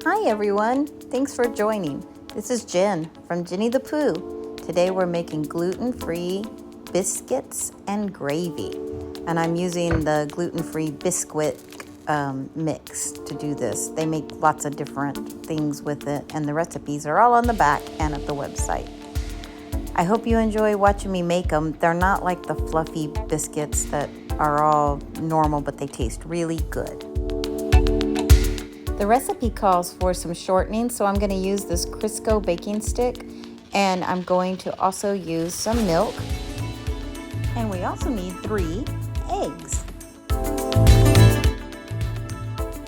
Hi everyone, thanks for joining. This is Jen from Jenny the Pooh. Today we're making gluten-free biscuits and gravy. And I'm using the gluten-free biscuit mix to do this. They make lots of different things with it, and the recipes are all on the back and at the website. I hope you enjoy watching me make them. They're not like the fluffy biscuits that are all normal, but they taste really good. The recipe calls for some shortening, so I'm going to use this Crisco baking stick, and I'm going to also use some milk, and we also need 3 eggs.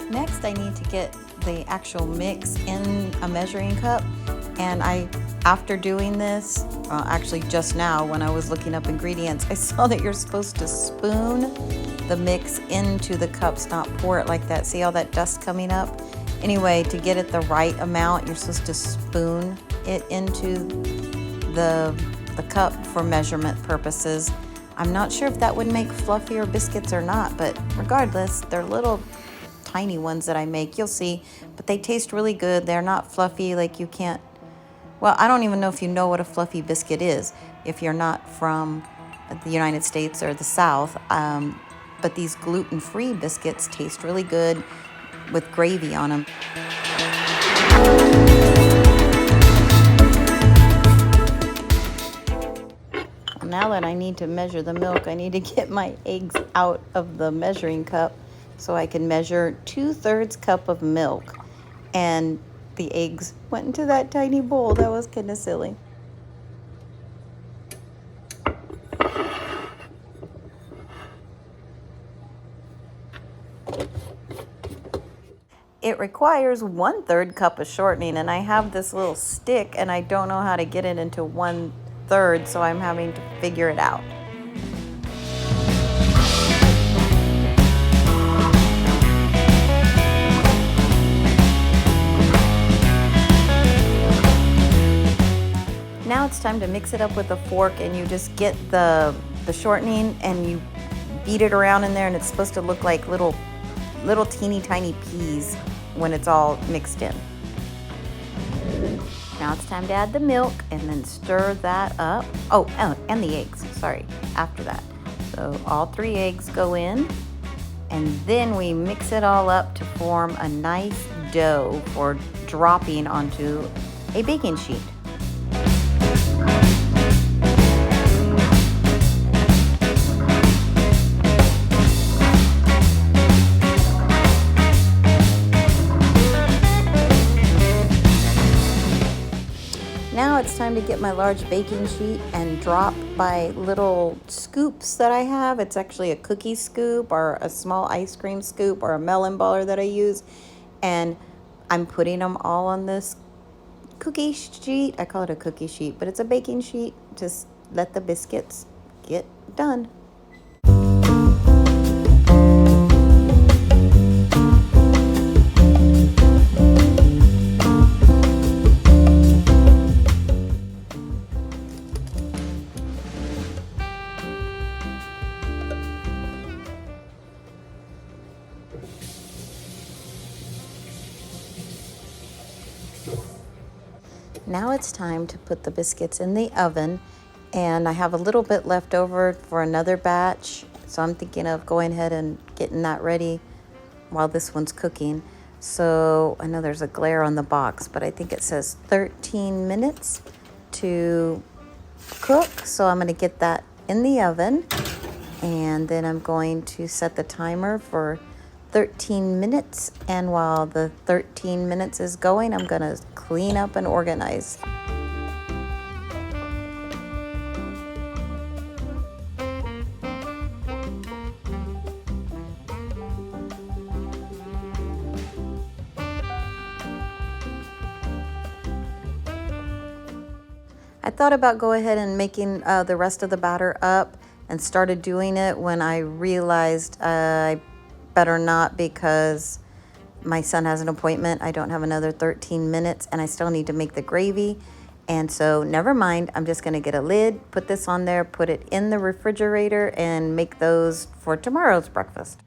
Next, I need to get the actual mix in a measuring cup, and after doing this, actually just now when I was looking up ingredients, I saw that you're supposed to spoon the mix into the cups, not pour it like that. See all that dust coming up? Anyway, to get it the right amount, you're supposed to spoon it into the cup for measurement purposes. I'm not sure if that would make fluffier biscuits or not, but regardless, they're little tiny ones that I make. You'll see, but they taste really good. They're not fluffy like you can't. Well, I don't even know if you know what a fluffy biscuit is if you're not from the United States or the South. But these gluten-free biscuits taste really good with gravy on them. Now that I need to measure the milk, I need to get my eggs out of the measuring cup so I can measure 2/3 cup of milk. And the eggs went into that tiny bowl. That was kind of silly. It requires 1/3 cup of shortening, and I have this little stick and I don't know how to get it into 1/3, so I'm having to figure it out. Now it's time to mix it up with a fork, and you just get the shortening and you beat it around in there, and it's supposed to look like little teeny tiny peas when it's all mixed in. Now it's time to add the milk and then stir that up. Oh, and the eggs, sorry, after that. So all 3 eggs go in, and then we mix it all up to form a nice dough for dropping onto a baking sheet. Now it's time to get my large baking sheet and drop my little scoops that I have. It's actually a cookie scoop or a small ice cream scoop or a melon baller that I use. And I'm putting them all on this cookie sheet. I call it a cookie sheet, but it's a baking sheet. Just let the biscuits get done. Now it's time to put the biscuits in the oven, and I have a little bit left over for another batch, so I'm thinking of going ahead and getting that ready while this one's cooking. So I know there's a glare on the box, but I think it says 13 minutes to cook, so I'm going to get that in the oven, and then I'm going to set the timer for 13 minutes, and while the 13 minutes is going, I'm going to clean up and organize. I thought about go ahead and making the rest of the batter up and started doing it when I realized I better not, because my son has an appointment. I don't have another 13 minutes and I still need to make the gravy. And so never mind, I'm just gonna get a lid, put this on there, put it in the refrigerator, and make those for tomorrow's breakfast.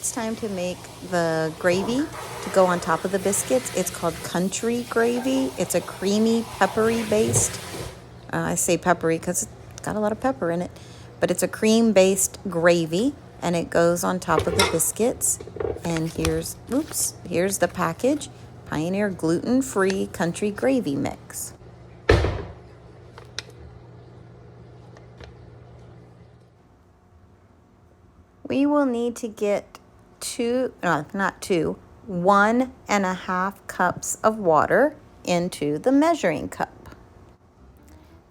it's time to make the gravy to go on top of the biscuits. It's called country gravy. It's a creamy, peppery based. I say peppery because it's got a lot of pepper in it. But it's a cream based gravy and it goes on top of the biscuits. And here's the package. Pioneer gluten-free country gravy mix. We will need to get 1.5 cups of water into the measuring cup.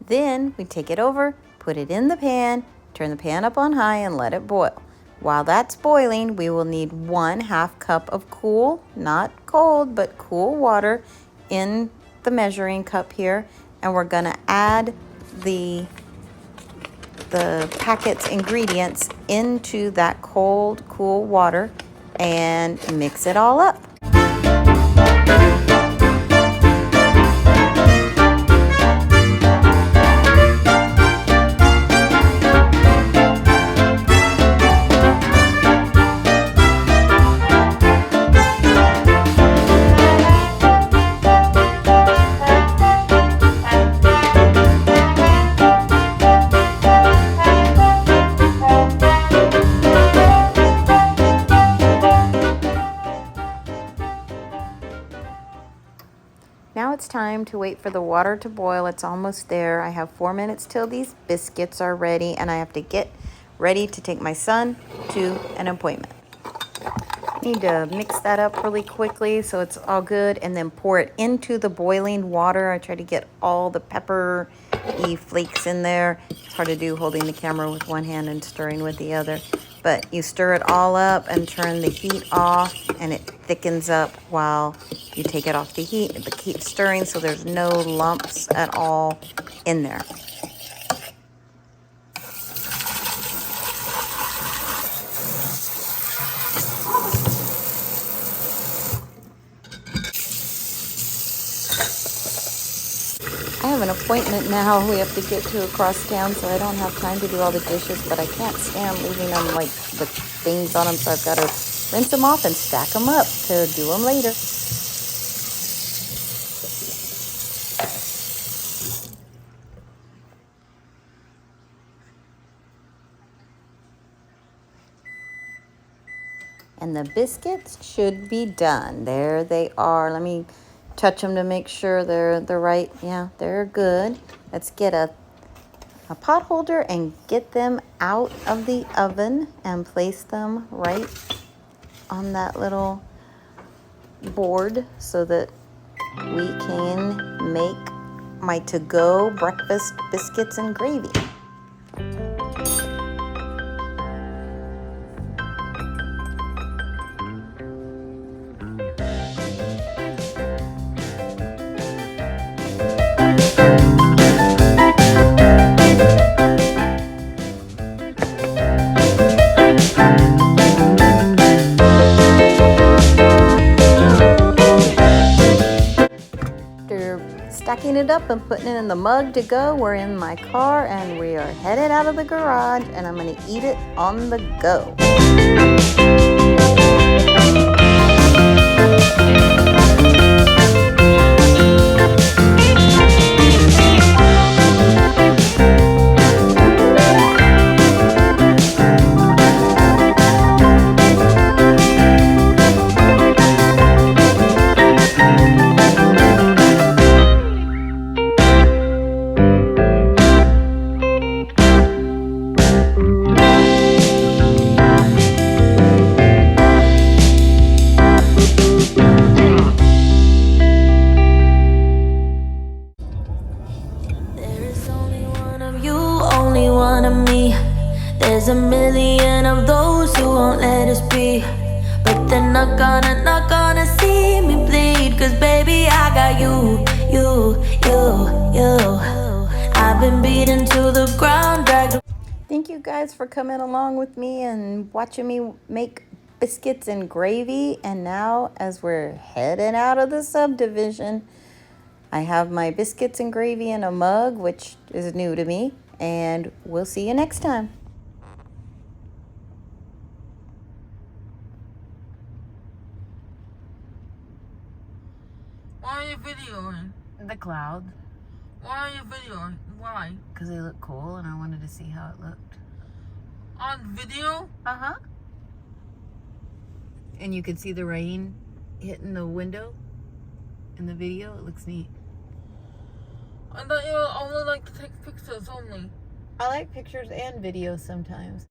Then we take it over, put it in the pan, turn the pan up on high and let it boil. While that's boiling, we will need 1/2 cup of cool, not cold, but cool water in the measuring cup here. And we're gonna add the packet's ingredients into that cold, cool water and mix it all up. Now it's time to wait for the water to boil. It's almost there. I have 4 minutes till these biscuits are ready, and I have to get ready to take my son to an appointment. Need to mix that up really quickly so it's all good, and then pour it into the boiling water. I try to get all the pepper-y flakes in there. It's hard to do holding the camera with one hand and stirring with the other. But you stir it all up and turn the heat off, and it thickens up while you take it off the heat. But keep stirring so there's no lumps at all in there. I have an appointment now we have to get to across town, so I don't have time to do all the dishes, but I can't stand leaving them like with things on them, so I've got to rinse them off and stack them up to do them later. And the biscuits should be done. There they are. Let me touch them to make sure they're the right. Yeah, they're good. Let's get a pot holder and get them out of the oven and place them right on that little board so that we can make my to-go breakfast biscuits and gravy. Stacking it up and putting it in the mug to go. We're in my car and we are headed out of the garage, and I'm going to eat it on the go. There's a million of those who won't let us be, but they're not gonna see me bleed. Cause baby, I got you. I've been beaten to the ground, dragged. Thank you guys for coming along with me and watching me make biscuits and gravy. And now, as we're heading out of the subdivision, I have my biscuits and gravy in a mug, which is new to me, and we'll see you next time. Why are you videoing? The clouds. Why are you videoing? Why? Because they look cool and I wanted to see how it looked. On video? Uh-huh. And you can see the rain hitting the window in the video. It looks neat. I thought you only like to take pictures only. I like pictures and videos sometimes.